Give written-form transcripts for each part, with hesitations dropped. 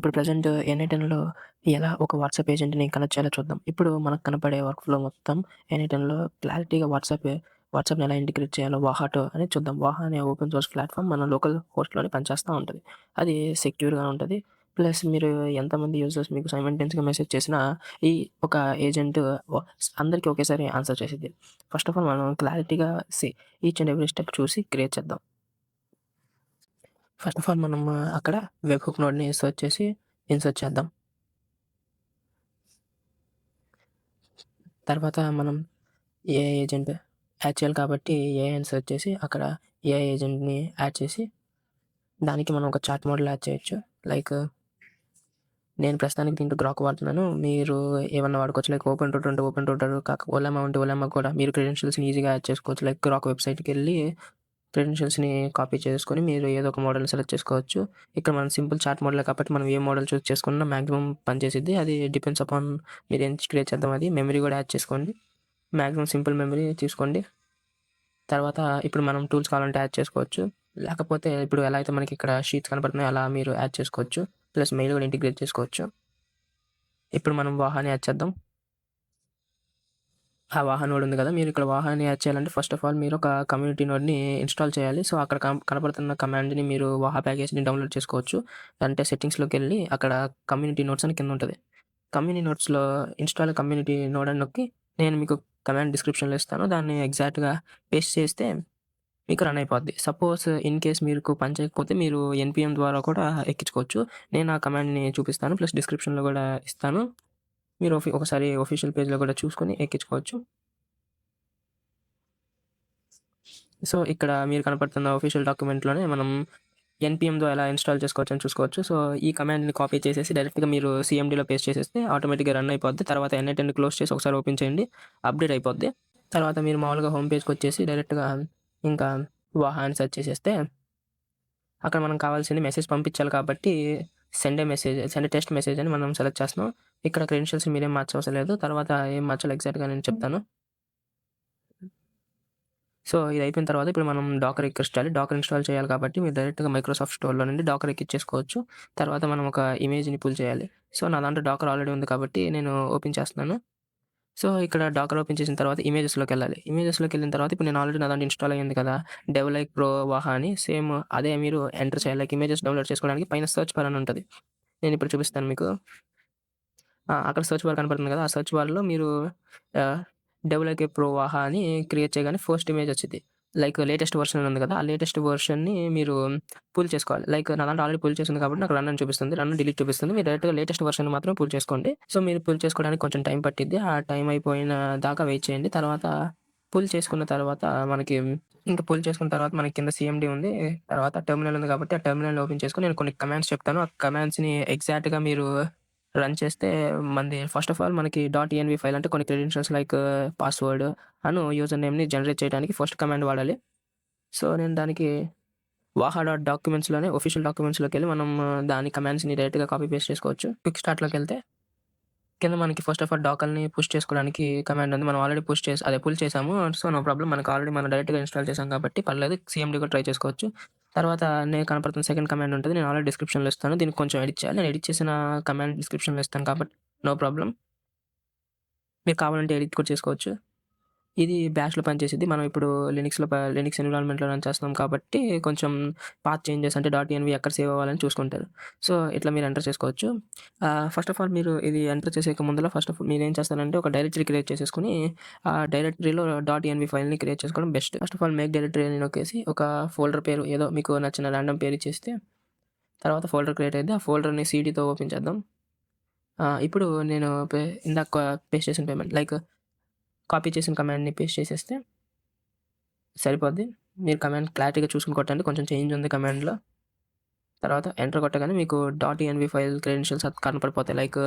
ఇప్పుడు ప్రెజెంట్ ఎన్‌ఐ10లో ఎలా ఒక వాట్సాప్ ఏజెంట్‌ని కనెక్ట్ చేయాలో చూద్దాం. ఇప్పుడు మనకు కనపడే వర్క్ ఫ్లో మొత్తం ఎన్‌ఐ10లో క్లారిటీగా వాట్సాప్‌ని ఎలా ఇంటిగ్రేట్ చేయాలో వాహాటో అనేది చూద్దాం. వాహా అనే ఓపెన్ సోర్స్ ప్లాట్‌ఫార్మ్ మన లోకల్ హోస్ట్‌లోనే పనిచేస్తా ఉంటది. అది సెక్యూర్‌గా ఉంటది. ప్లస్ మీరు ఎంతమంది యూజర్స్ మీకు సైమల్టేనియస్‌గా మెసేజ్ చేసినా ఈ ఒక ఏజెంట్ వ అందరికి ఒకేసారి ఆన్సర్ చేసిద్ది. ఫస్ట్ ఆఫ్ ఆల్ మనం క్లారిటీగా ఈచ్ అండ్ ఎవ్రీ స్టెప్ చూసి క్రియేట్ చేద్దాం. ఫస్ట్ ఆఫ్ ఆల్ మనం అక్కడ వెబ్ హుక్ నోడ్‌ని సెర్చ్ చేసి ఇన్సర్ట్ చేద్దాం. తర్వాత మనం ఏఐ ఏజెంట్ యాడ్ చేయాలి కాబట్టి ఏఐ అని సెర్చ్ చేసి అక్కడ ఏఐ ఏజెంట్‌ని యాడ్ చేసి దానికి మనం ఒక చాట్ మోడల్ యాడ్ చేయొచ్చు. లైక్ నేను ప్రస్తుతానికి దీంట్లో గ్రాక్ వాడుతున్నాను. మీరు ఏమన్నా వాడుకోవచ్చు. లైక్ ఓపెన్ రూటర్ ఉంటే ఓపెన్ రూటర్ ఓలెమా ఉంటే ఓలెమా కూడా మీరు క్రెడెన్షియల్స్‌ని ఈజీగా యాడ్ చేసుకోవచ్చు. లైక్ గ్రాక్ వెబ్‌సైట్‌కెళ్ళి క్రెడెన్షియల్స్‌ని కాపీ చేసుకొని మీరు ఏదో ఒక మోడల్‌ని సెలెక్ట్ చేసుకోవచ్చు. ఇక్కడ మనం సింపుల్ చాట్ మోడలే కాబట్టి మనం ఏ మోడల్ చూజ్ చేసుకున్నా మాక్సిమం పనిచేసిద్ది. అది డిపెండ్స్ అపాన్ మీరేం క్రియేట్ చేద్దాం అది. మెమరీ కూడా యాడ్ చేసుకోండి. మాక్సిమం సింపుల్ మెమరీ తీసుకోండి. తర్వాత ఇప్పుడు మనం టూల్స్ కావాలంటే యాడ్ చేసుకోవచ్చు. లేకపోతే ఇప్పుడు ఎలా అయితే మనకి ఇక్కడ షీట్స్ కనపడుతున్నాయో అలా మీరు యాడ్ చేసుకోవచ్చు. ప్లస్ మెయిల్ కూడా ఇంటిగ్రేట్ చేసుకోవచ్చు. ఇప్పుడు మనం వాహాని యాడ్ చేద్దాం. ఆ వాహా నోడ్ ఉంది కదా! మీరు ఇక్కడ వాహాని యాడ్ చేయాలంటే ఫస్ట్ ఆఫ్ ఆల్ మీరు ఒక కమ్యూనిటీ నోడ్‌ని ఇన్‌స్టాల్ చేయాలి. సో, అక్కడ కనపడుతున్న కమాండ్‌ని మీరు వాహా ప్యాకేజ్‌ని డౌన్‌లోడ్ చేసుకోవచ్చు. అంటే సెట్టింగ్స్‌లోకెళ్ళి అక్కడ కమ్యూనిటీ నోడ్స్ అని కింద ఉంటది. కమ్యూనిటీ నోట్స్‌లో ఇన్‌స్టాల్ కమ్యూనిటీ నోడ్ అని నొక్కి నేను మీకు కమాండ్ డిస్క్రిప్షన్‌లో ఇస్తాను. దాన్ని ఎగ్జాక్ట్‌గా పేస్ట్ చేస్తే మీకు రన్ అయిపోద్ది. సపోజ్ ఇన్ కేస్ మీకు పని చేయకపోతే మీరు ఎన్‌పీఎం ద్వారా కూడా ఎక్కించుకోవచ్చు. నేను ఆ కమాండ్‌ని చూపిస్తాను. ప్లస్ డిస్క్రిప్షన్‌లో కూడా ఇస్తాను. మీరు ఒకసారి ఆఫీషియల్ పేజ్‌లో కూడా చూసుకొని ఎక్కించుకోవచ్చు. సో, ఇక్కడ మీరు కనపడుతున్న ఆఫీషియల్ డాక్యుమెంట్‌లోనే మనం ఎన్‌పీఎంలో ఎలా ఇన్‌స్టాల్ చేసుకోవచ్చని చూసుకోవచ్చు. సో, ఈ కమాండ్‌ని కాపీ చేసేసి డైరెక్ట్‌గా మీరు సీఎండీలో పేస్ట్ చేసేస్తే ఆటోమేటిక్‌గా రన్ అయిపోద్ది. తర్వాత ఎన్‌ఐ10 క్లోజ్ చేసి ఒకసారి ఓపెన్ చేయండి. అప్‌డేట్ అయిపోద్ది. తర్వాత మీరు మామూలుగా హోమ్ పేజ్‌కొచ్చేసి డైరెక్ట్‌గా ఇంకా వాహా అని సెర్చ్ చేసేస్తే అక్కడ మనం కావాల్సింది మెసేజ్ పంపించాలి కాబట్టి సెండ్ ఎ టెస్ట్ మెసేజ్ అని మనం సెలెక్ట్ చేస్తున్నాం. ఇక్కడ క్రెడెన్షియల్స్ మీరేం మార్చవసరం లేదు. తర్వాత ఏం మార్చాలో ఎగ్జాక్ట్‌గా నేను చెప్తాను. సో, ఇది అయిపోయిన తర్వాత ఇప్పుడు మనం డాకర్ ఎక్కించాలి. డాకర్ ఇన్‌స్టాల్ చేయాలి కాబట్టి మీరు డైరెక్ట్‌గా మైక్రోసాఫ్ట్ స్టోర్‌లో నుండి డాకర్ ఎక్కించేసుకోవచ్చు. తర్వాత మనం ఒక ఇమేజ్‌ని పుల్ చేయాలి. సో, నా దాంట్లో డాకర్ ఆల్రెడీ ఉంది కాబట్టి నేను ఓపెన్ చేస్తున్నాను. సో, ఇక్కడ డాకర్ ఓపెన్ చేసిన తర్వాత ఇమేజెస్‌లోకెళ్ళాలి. ఇమేజెస్‌లోకెళ్ళిన తర్వాత ఇప్పుడు నేను ఆల్రెడీ నా దాంట్లో ఇన్‌స్టాల్ అయ్యింది కదా! డెవలైక్ ప్రో వాహా అని సేమ్ అదే మీరు ఎంటర్ చేయాలి. లైక్ ఇమేజెస్ డౌన్‌లోడ్ చేసుకోవడానికి పైన సెర్చ్ బార్ అని ఉంటది. నేనిప్పుడు చూపిస్తాను మీకు. అక్కడ సెర్చ్ బార్ కనపడుతుంది కదా! ఆ సెర్చ్ బార్‌లో మీరు ఆహ్, డెవలప్ ప్రో వాహా అని క్రియేట్ చేయగానే ఫస్ట్ ఇమేజ్ వచ్చిద్ది. లైక్ లేటెస్ట్ వెర్షన్ అని ఉంది కదా! ఆ లేటెస్ట్ వెర్షన్‌ని మీరు పుల్ చేసుకోవాలి. లైక్ నా దాంట్లో ఆల్రెడీ పుల్ చేసుంది కాబట్టి నాకు రన్ అని చూపిస్తుంది. రన్ డిలీట్ చూపిస్తుంది. మీరు డైరెక్ట్‌గా లేటెస్ట్ వెర్షన్‌ని మాత్రమే పుల్ చేసుకోండి. సో, మీరు పుల్ చేసుకోవడానికి కొంచెం టైం పట్టిద్ది. ఆ టైం అయిపోయిన దాకా వెయిట్ చేయండి. తర్వాత పుల్ చేసుకున్న తర్వాత మనకి ఇంకా పుల్ చేసుకున్న తర్వాత మనకి కింద సీఎండీ ఉంది. తర్వాత టెర్మినల్ ఉంది కాబట్టి ఆ టెర్మినల్‌ని ఓపెన్ చేసుకొని నేను కొన్ని కమాండ్స్ చెప్తాను. ఆ కమాండ్స్‌ని ఎగ్జాక్ట్‌గా మీరు రన్ చేస్తే మనది ఫస్ట్ ఆఫ్ ఆల్ మనకి .env ఫైల్ అంటే కొన్ని క్రెడెన్షియల్స్ లైక్ పాస్వర్డ్ యూజర్ నేమ్‌ని జనరేట్ చేయడానికి ఫస్ట్ కమాండ్ వాడాలి. సో, నేను దానికి డాక్యుమెంట్స్‌లోనే ఆఫీషియల్ డాక్యుమెంట్స్‌లోకెళ్ళి మనం దాని కమాండ్స్‌ని డైరెక్ట్‌గా కాపీ పేస్ట్ చేసుకోవచ్చు. క్విక్ స్టార్ట్‌లోకెళ్తే కింద మనకి ఫస్ట్ ఆఫ్ ఆల్ డాకర్‌ని పుష్ చేసుకోవడానికి కమాండ్ ఉంది. మనం ఆల్రెడీ పుల్ చేసాము. So, no problem. మనకు ఆల్రెడీ మనం డైరెక్ట్‌గా ఇన్‌స్టాల్ చేసాం కాబట్టి పర్లేదు. సీఎండీ కూడా ట్రై చేసుకోవచ్చు. తర్వాత కనపడుతున్న సెకండ్ కమాండ్ ఉంటది. నేను ఆల్రెడీ డిస్క్రిప్షన్‌లో ఇస్తాను. దీనికి కొంచెం ఎడిట్ చేయాలి. నేను ఎడిట్ చేసిన కమాండ్ డిస్క్రిప్షన్‌లో ఇస్తాను కాబట్టి నో ప్రాబ్లమ్. మీరు కావాలంటే ఎడిట్ కూడా చేసుకోవచ్చు. ఇది బ్యాష్‌లో పనిచేసిద్ది. మనం ఇప్పుడు లినక్స్ ఎన్విరాన్మెంట్‌లో రన్ చేస్తున్నాం కాబట్టి కొంచెం పాత్ చేంజెస్ అంటే .env ఎక్కడ సేవ్ అవ్వాలని చూసుకుంటారు. సో, ఇట్లా మీరు ఎంటర్ చేసుకోవచ్చు. ఫస్ట్ ఆఫ్ ఆల్ మీరు ఇది ఎంటర్ చేసేక ముందల ఫస్ట్ ఆఫ్ ఆల్ మీరేం చేస్తారంటే ఒక డైరెక్టరీ క్రియేట్ చేసేసుకొని, ఆ డైరెక్టరీలో .env ఫైల్‌ని క్రియేట్ చేసుకోవడం best. First of all make directory అని నొక్కేసి ఒక ఫోల్డర్ పేరు ఏదో మీకు నచ్చిన రాండమ్ పేరు ఇచ్చేస్తే తర్వాత ఫోల్డర్ క్రియేట్ అయిద్ది. ఆ ఫోల్డర్‌ని సీడీతో ఓపెన్ చేద్దాం. ఇప్పుడు నేను ఇందాక పేస్ట్ చేసిన పేమెంట్ లైక్ కాపీ చేసిన కమాండ్‌ని పేస్ట్ చేసేస్తే సరిపోద్ది. మీరు కమాండ్ క్లారిటీగా చూసుకొని కొట్టండి. కొంచెం చేంజ్ ఉంది కమాండ్‌లో. తర్వాత ఎంటర్ కొట్టగానే మీకు .env ఫైల్ క్రెడెన్షియల్స్ కనపడిపోతాయి. లైక్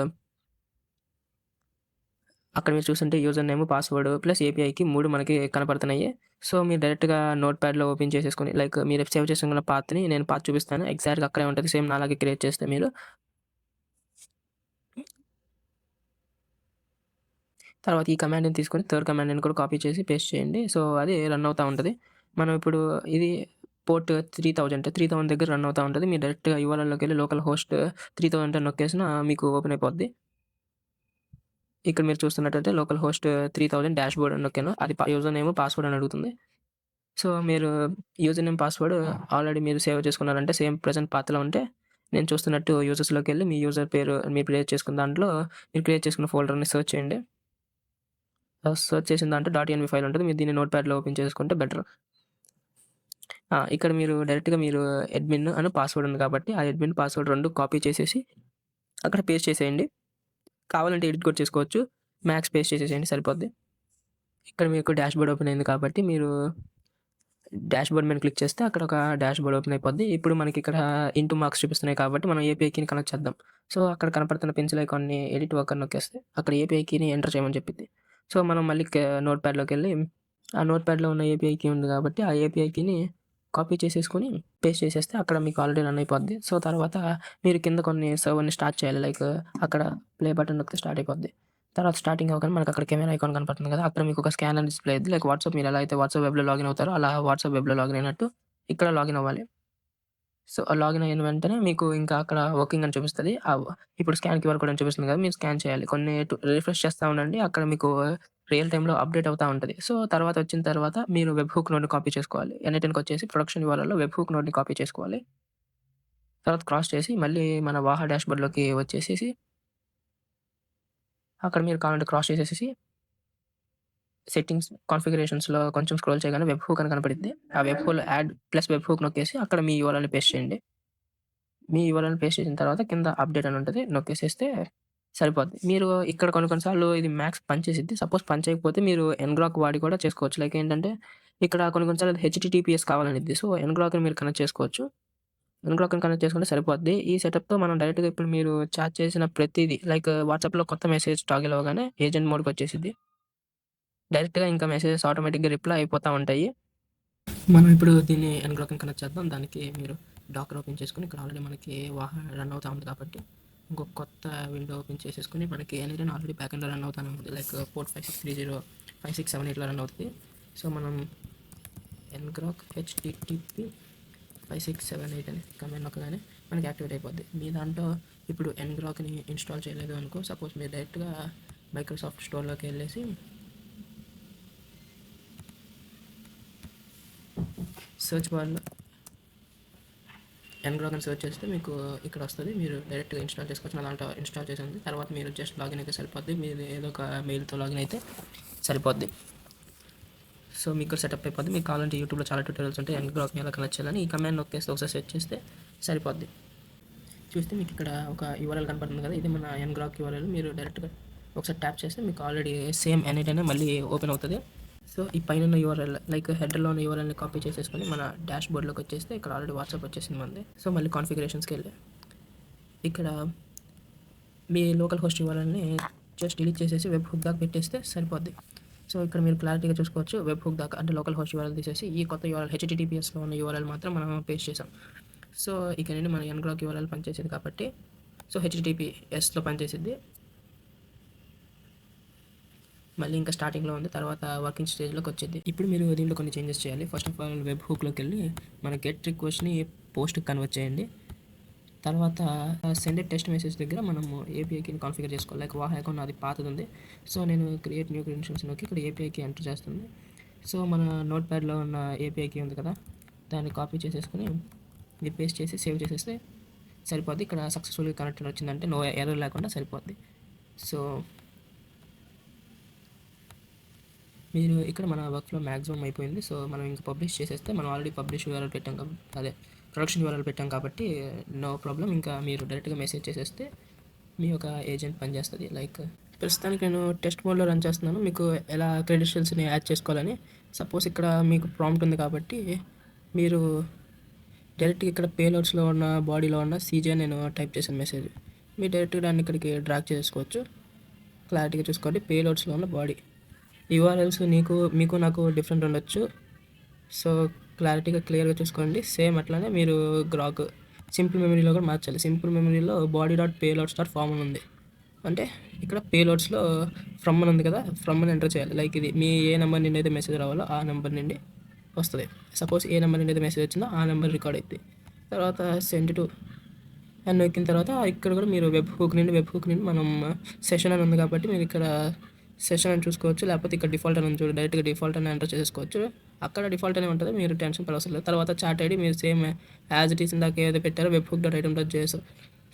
అక్కడ మీరు చూస్తుంటే యూజర్ నేమ్, పాస్వర్డ్ ప్లస్ ఏపీఐకి 3 మనకి కనపడుతున్నాయి. సో, మీరు డైరెక్ట్‌గా నోట్‌ప్యాడ్‌లో ఓపెన్ చేసేసుకొని లైక్ మీరు సేవ్ చేసుకున్న పాత్‌ని నేను పాత్ చూపిస్తాను. ఎగ్జాక్ట్‌గా అక్కడే ఉంటది. సేమ్ నాలాగే క్రియేట్ చేస్తే మీరు. తర్వాత ఈ కమాండ్‌ని తీసుకొని థర్డ్ కమాండ్‌ని కూడా కాపీ చేసి పేస్ట్ చేయండి. సో, అది రన్ అవుతా ఉంటది. మనం ఇప్పుడు ఇది పోర్ట్ 3000 దగ్గర రన్ అవుతా ఉంటది. మీరు డైరెక్ట్‌గా యూఆర్ఎల్‌లోకెళ్ళి లోకల్ హోస్ట్ 3000 అని నొక్కేసినా మీకు ఓపెన్ అయిపోద్ది. ఇక్కడ మీరు చూస్తున్నట్టయితే లోకల్ హోస్ట్ 3000 డాష్‌బోర్డ్ అని నొక్కాను. అది యూజర్ నేమ్, పాస్వర్డ్ అని అడుగుతుంది. సో, మీరు యూజర్ నేమ్, పాస్వర్డ్ ఆల్రెడీ మీరు సేవ్ చేసుకున్నారంటే సేమ్ ప్రెజెంట్ పాత్‌లో ఉంటే నేను చూస్తున్నట్టు యూజర్స్‌లోకెళ్ళి మీ యూజర్ పేరు మీరు క్రియేట్ చేసుకున్న దాంట్లో మీరు క్రియేట్ చేసుకున్న ఫోల్డర్‌ని సెర్చ్ చేయండి. సెర్చ్ చేసిన దాంట్లో .env ఫైల్ ఉంటది. మీరు దీన్ని నోట్‌ప్యాడ్‌లో ఓపెన్ చేసుకుంటే బెటర్. ఇక్కడ మీరు డైరెక్ట్‌గా మీరు అడ్మిన్ అని పాస్వర్డ్ ఉంది కాబట్టి ఆ అడ్మిన్, పాస్వర్డ్ 2 కాపీ చేసేసి అక్కడ పేస్ట్ చేసేయండి. కావాలంటే ఎడిట్ కూడా చేసుకోవచ్చు. మ్యాక్స్ పేస్ట్ చేసేసేయండి సరిపోద్ది. ఇక్కడ మీకు డాష్‌బోర్డ్ ఓపెన్ అయింది కాబట్టి మీరు డాష్‌బోర్డ్ మీద క్లిక్ చేస్తే అక్కడ ఒక డాష్‌బోర్డ్ ఓపెన్ అయిపోద్ది. ఇప్పుడు మనకి ఇక్కడ ఇంటూ మార్క్స్ చూపిస్తున్నాయి కాబట్టి మనం ఏపీఐ కీని కనెక్ట్ చేద్దాం. సో, అక్కడ కనపడుతున్న పెన్సిల్ ఐకాన్‌ని ఎడిట్ వర్క్ అని నొక్కేస్తే అక్కడ ఏపీఐ కీని ఎంటర్ చేయమని చెప్పిద్ది. సో, మనం మళ్ళీ నోట్‌ప్యాడ్‌లోకెళ్ళి ఆ నోట్‌ప్యాడ్‌లో ఉన్న ఏపీఐ కీ ఉంది కాబట్టి ఆ ఏపీఐ కీని కాపీ చేసేసుకొని పేస్ట్ చేసేస్తే అక్కడ మీకు ఆల్రెడీ రన్ అయిపోద్ది. సో, తర్వాత మీరు కింద కొన్ని సర్వర్‌ని స్టార్ట్ చేయాలి. లైక్ అక్కడ ప్లే బటన్ నొక్కితే స్టార్ట్ అయిపోద్ది. తర్వాత స్టార్టింగ్ అవ్వగానే మనకు అక్కడ కెమెరా ఐకాన్ కనపడుతుంది కదా! అక్కడ మీకు ఒక స్కానర్ డిస్‌ప్లే అయ్యిద్ది. లైక్ వాట్సాప్ మీరు ఎలా అయితే వాట్సాప్ వెబ్‌లో లాగిన్ అవుతారో అలా వాట్సాప్ వెబ్‌లో లాగిన్ అయినట్టు ఇక్కడ లాగిన్ అవ్వాలి. సో, లాగిన్ అయిన వెంటనే మీకు ఇంకా అక్కడ వర్కింగ్ అని చూపిస్తది. ఇప్పుడు స్కాన్ క్యూఆర్ కోడ్ అని చూపిస్తుంది కదా! మీరు స్కాన్ చేయాలి. కొన్ని రిఫ్రెష్ చేస్తా ఉండండి. అక్కడ మీకు రియల్ టైమ్‌లో అప్డేట్ అవుతా ఉంటది. సో, తర్వాత వచ్చిన తర్వాత మీరు వెబ్ హుక్ నోడ్‌ని కాపీ చేసుకోవాలి. N8 ప్రొడక్షన్ యూఆర్ఎల్‌లో వెబ్ హుక్ నోడ్‌ని కాపీ చేసుకోవాలి. తర్వాత క్రాస్ చేసి మళ్ళీ మన వాహా డాష్‌బోర్డ్‌లోకి వచ్చేసేసి అక్కడ మీరు కావాలంటే క్రాస్ చేసేసేసి సెట్టింగ్స్, కాన్ఫిగరేషన్స్‌లో కొంచెం స్క్రోల్ చేయగానే వెబ్ హూక్ అని కనపడిద్ది. ఆ వెబ్ హూక్‌లో యాడ్ ప్లస్ వెబ్ హూక్ నొక్కేసి అక్కడ మీ యూఆర్ఎల్‌ని పేస్ట్ చేయండి. మీ యూఆర్ఎల్‌ని పేస్ట్ చేసిన తర్వాత కింద అప్డేట్ అని ఉంటది. నొక్కేసేస్తే సరిపోద్ది. మీరు ఇక్కడ కొన్ని కొన్ని సార్లు ఇది మ్యాక్స్ పనిచేసిద్ది. సపోజ్ పని చేయకపోతే మీరు ఎన్‌గ్రాక్ వాడి కూడా చేసుకోవచ్చు. లైక్ ఏంటంటే ఇక్కడ కొన్ని కొన్ని సార్లు హెచ్‌టిటిపిఎస్ కావాలనిద్ది. సో, ఎన్‌గ్రాక్‌ని మీరు కనెక్ట్ చేసుకోవచ్చు. ఎన్‌గ్రాక్‌ని కనెక్ట్ చేసుకుంటే సరిపోద్ది. ఈ సెటప్‌తో మనం డైరెక్ట్‌గా ఇప్పుడు మీరు చాట్ చేసిన ప్రతీది లైక్ వాట్సాప్‌లో కొత్త మెసేజ్ టాగిల్ అవ్వగానే ఏజెంట్ మోడ్‌కొచ్చేసిద్ది. డైరెక్ట్‌గా ఇంకా మెసేజెస్ ఆటోమేటిక్‌గా రిప్లై అయిపోతా ఉంటాయి. మనం ఇప్పుడు దీన్ని ఎన్‌గ్రాక్‌ని కనెక్ట్ చేద్దాం. దానికి మీరు డాకర్ ఓపెన్ చేసుకొని ఇక్కడ ఆల్రెడీ మనకి వాహా రన్ అవుతా ఉంది కాబట్టి ఇంకొక కొత్త విండో ఓపెన్ చేసేసుకొని మనకి N8 ఆల్రెడీ బ్యాకెండ్‌లో రన్ అవుతానే ఉంది. లైక్ పోర్ట్ 5630, 5678లో రన్ అవుతది. సో, మనం ఎన్‌గ్రాక్ http 5678 అని కమాండ్ నొక్కగానే మనకి యాక్టివేట్ అయిపోద్ది. మీ దాంట్లో ఇప్పుడు ఎన్‌గ్రాక్‌ని ఇన్‌స్టాల్ చేయలేదు అనుకో, సపోజ్ మీరు డైరెక్ట్‌గా మైక్రోసాఫ్ట్ స్టోర్‌లోకి వెళ్ళేసి సెర్చ్ బార్‌లో ఎన్‌గ్రాక్ అని సెర్చ్ చేస్తే మీకు ఇక్కడ వస్తది. మీరు డైరెక్ట్‌గా ఇన్‌స్టాల్ చేసుకోవచ్చు. నా దాంట్లో ఇన్‌స్టాల్ చేసి ఉంది. తర్వాత మీరు జస్ట్ లాగిన్ అయితే సరిపోద్ది. మీరు ఏదో ఒక మెయిల్‌తో లాగిన్ అయితే సరిపోద్ది. సో, మీకు కూడా సెటప్ అయిపోద్ది. మీకు కావాలంటే యూట్యూబ్‌లో చాలా ట్యుటోరియల్స్ ఉంటాయి. ఎన్‌గ్రాక్‌ని ఎలా కనెక్ట్ చేయాలని ఈ కమాండ్ నొక్కేస్తే ఒకసారి సెర్చ్ చేస్తే సరిపోద్ది. చూస్తే మీకు ఇక్కడ ఒక యూఆర్ఎల్ కనపడుతుంది కదా! ఇది మన ఎన్‌గ్రాక్ యూఆర్ఎల్. మీరు డైరెక్ట్‌గా ఒకసారి ట్యాప్ చేస్తే మీకు ఆల్రెడీ సేమ్ N8 అనే మళ్ళీ ఓపెన్ అవుతది. సో, ఈ పైనున్న యూఆర్ఎల్ లైక్ హెడర్‌లో ఉన్న యూఆర్ఎల్‌ని కాపీ చేసేసుకొని మన డాష్‌బోర్డ్‌లోకి వచ్చేస్తే ఇక్కడ ఆల్రెడీ వాట్సాప్ వచ్చేసింది మనది. సో, మళ్ళీ కాన్ఫిగరేషన్స్‌కెళ్ళి ఇక్కడ మీ లోకల్ హోస్ట్ యూఆర్ఎల్‌ని జస్ట్ డిలీట్ చేసేసి వెబ్ హుక్ దాకా పెట్టేస్తే సరిపోద్ది. సో, ఇక్కడ మీరు క్లారిటీగా చూసుకోవచ్చు. వెబ్ హుక్ దాకా అంటే లోకల్ హోస్ట్ యూఆర్ఎల్ తీసేసి ఈ కొత్త యూఆర్ఎల్ హెచ్‌టిటిపిఎస్‌లో ఉన్న యూఆర్ఎల్ మాత్రం మనం పేస్ట్ చేసాం. సో, ఇక నుండి మన ఎన్‌గ్రాక్ యూఆర్ఎల్ పనిచేసేది కాబట్టి సో, హెచ్‌టిటిపిఎస్‌లో పనిచేసిద్ది. మళ్ళీ ఇంకా స్టార్టింగ్‌లో ఉంది. తర్వాత వర్కింగ్ స్టేజ్‌లోకి వచ్చిద్ది. ఇప్పుడు మీరు దీంట్లో కొన్ని చేంజెస్ చేయాలి. ఫస్ట్ ఆఫ్ ఆల్ వెబ్ హుక్‌లోకెళ్ళి మన గెట్ రిక్వెస్ట్‌ని పోస్ట్‌కి కన్వర్ట్ చేయండి. తర్వాత సెండ్ టెస్ట్ మెసేజ్ దగ్గర మనము ఏపీఐ కీని కాన్ఫిగర్ చేసుకోవాలి. లైక్ వాహా అకౌంట్ నాది పాతది ఉంది. సో, నేను క్రియేట్ న్యూ క్రెడెన్షియల్స్ నొక్కి ఇక్కడ ఏపీఐ కీ ఎంటర్ చేస్తుంది. సో, మన నోట్‌ప్యాడ్‌లో ఉన్న ఏపీఐ కీ ఉంది కదా! దాన్ని కాపీ చేసేసుకొని ఇది పేస్ట్ చేసి సేవ్ చేసేస్తే సరిపోద్ది. ఇక్కడ సక్సెస్‌ఫుల్‌గా కనెక్టెడ్ వచ్చిందంటే నో ఎర్రర్ లేకుండా సరిపోద్ది. సో, మీరు ఇక్కడ మన వర్క్‌ఫ్లో మాక్సిమం అయిపోయింది. సో, మనం ఇంక పబ్లిష్ చేసేస్తే మనం ఆల్రెడీ పబ్లిష్ యూఆర్ఎల్ పెట్టాం అదే ప్రొడక్షన్ యూఆర్ఎల్ పెట్టాం కాబట్టి నో ప్రాబ్లమ్. ఇంకా మీరు డైరెక్ట్‌గా మెసేజ్ చేసేస్తే మీ యొక్క ఏజెంట్ పనిచేస్తది. లైక్ ప్రస్తుతానికి నేను టెస్ట్ మోడ్‌లో రన్ చేస్తున్నాను. మీకు ఎలా క్రెడెన్షియల్స్‌ని యాడ్ చేసుకోవాలని. సపోజ్ ఇక్కడ మీకు ప్రాంప్ట్ ఉంది కాబట్టి మీరు డైరెక్ట్‌గా ఇక్కడ పేలోడ్స్‌లో ఉన్న బాడీలో ఉన్న సీజే అని నేను టైప్ చేశాను మెసేజ్. మీరు డైరెక్ట్‌గా దాన్ని ఇక్కడికి డ్రాగ్ చేసుకోవచ్చు. క్లారిటీగా చూసుకోండి. పేలోడ్స్‌లో ఉన్న బాడీ యూఆర్ఎల్స్ మీకు నాకు డిఫరెంట్ ఉండొచ్చు. సో, క్లారిటీగా క్లియర్‌గా చూసుకోండి. సేమ్ అట్లానే మీరు గ్రాక్ సింపుల్ మెమరీలో కూడా మార్చాలి. సింపుల్ మెమరీలో body dot payloads dot form అని ఉంది. అంటే ఇక్కడ పేలోడ్స్‌లో ఫ్రమ్ అని ఉంది కదా! ఫ్రమ్ అని ఎంటర్ చేయాలి. లైక్ ఇది మీ ఏ నెంబర్ నుండి అయితే మెసేజ్ రావాలో ఆ నెంబర్ నుండి వస్తది. సపోజ్ ఏ నెంబర్ నుండి అయితే మెసేజ్ వచ్చిందో ఆ నెంబర్ రికార్డ్ అయిద్ది. తర్వాత సెండ్ టు అని నొక్కిన తర్వాత ఇక్కడ కూడా మీరు వెబ్ హుక్ నుండి మనం సెషన్ అని ఉంది కాబట్టి మీరు ఇక్కడ సెషన్ అని చూసుకోవచ్చు. లేకపోతే ఇక్కడ డిఫాల్ట్ అని ఉంది చూడు, డైరెక్ట్‌గా డిఫాల్ట్ అని ఎంటర్ చేసేసుకోవచ్చు. అక్కడ డిఫాల్ట్ అనే ఉంటది. మీరు టెన్షన్ పడవసరం లేదు. తర్వాత చాట్ ఐడీ మీరు సేమ్ యాజ్ ఇట్ ఈస్ ఇందాక ఏదైతే పెట్టారో webhook.item.js.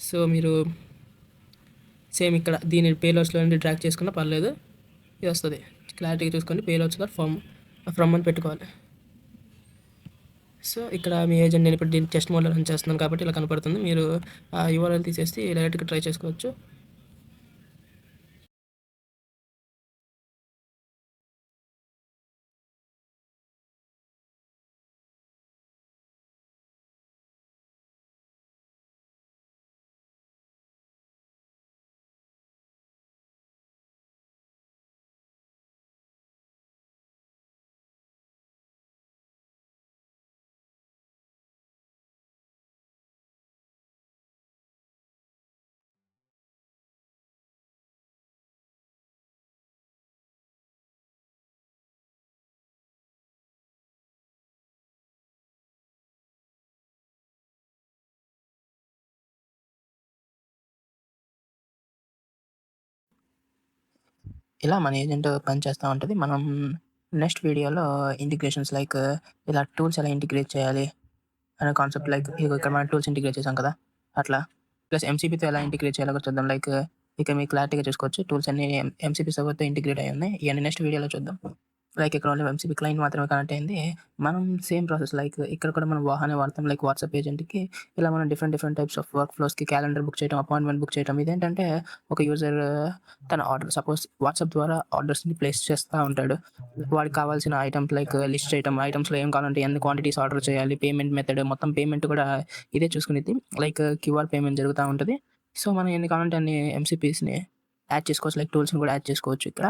సో మీరు సేమ్ ఇక్కడ దీని పేలోడ్స్‌లో నుండి డ్రాగ్ చేసుకున్నా పర్లేదు. ఇది వస్తది. క్లారిటీగా చూసుకోండి. పేలోడ్స్‌లో ఫ్రమ్ అని పెట్టుకోవాలి. సో ఇక్కడ మీ ఏజెంట్ నేను ఇప్పుడు దీన్ని టెస్ట్ మోడ్‌లో రన్ చేస్తున్నాను కాబట్టి ఇలా కనపడుతుంది. మీరు ఆ యూఆర్ఎల్ తీసేసి డైరెక్ట్‌గా ట్రై చేసుకోవచ్చు. ఇలా మన ఏజెంట్ పనిచేస్తా ఉంటది. మనం నెక్స్ట్ వీడియోలో ఇంటిగ్రేషన్స్ లైక్ ఇలా టూల్స్ ఎలా ఇంటిగ్రేట్ చేయాలి అనే కాన్సెప్ట్ లైక్ ఇగో ఇక్కడ మనం టూల్స్ ఇంటిగ్రేట్ చేసాం కదా! అట్లా. ప్లస్ ఎంసీపీతో ఎలా ఇంటిగ్రేట్ చేయాలో కూడా చూద్దాం. లైక్ ఇక మీరు క్లారిటీగా చూసుకోవచ్చు. టూల్స్ అన్నీ ఎంసీపీ సర్వర్‌తో ఇంటిగ్రేట్ అయ్యి ఉన్నాయి. ఇయన్నీ నెక్స్ట్ వీడియోలో చూద్దాం. లైక్ ఇక్కడ ఓన్లీ ఎంసీపీ క్లయింట్ మాత్రమే కనెక్ట్ అయింది. మనం సేమ్ ప్రాసెస్ లైక్ ఇక్కడ కూడా మనం వాహానే వాడతాం. లైక్ వాట్సాప్ ఏజెంట్‌కి ఇలా మనం డిఫరెంట్ టైప్స్ ఆఫ్ వర్క్ ఫ్లోస్‌కి క్యాలెండర్ బుక్ చేయడం, అపాయింట్మెంట్ బుక్ చేయడం. ఇదేంటంటే ఒక యూజర్ తన ఆర్డర్ సపోజ్ వాట్సాప్ ద్వారా ఆర్డర్స్‌ని ప్లేస్ చేస్తా ఉంటాడు. వాడికి కావాల్సిన ఐటెమ్స్ లైక్ లిస్ట్ చేయటం, ఐటెమ్స్‌లో ఏం కావాలంటే ఎన్ని క్వాంటిటీస్ ఆర్డర్ చేయాలి, పేమెంట్ మెథడ్ మొత్తం పేమెంట్ కూడా ఇదే చూసుకునిద్ది. లైక్ క్యూఆర్ పేమెంట్ జరుగుతా ఉంటది. సో మనం ఎన్ని కావాలంటే అన్ని ఎంసీపీస్‌ని యాడ్ చేసుకోవచ్చు. లైక్ టూల్స్‌ని కూడా యాడ్ చేసుకోవచ్చు ఇక్కడ.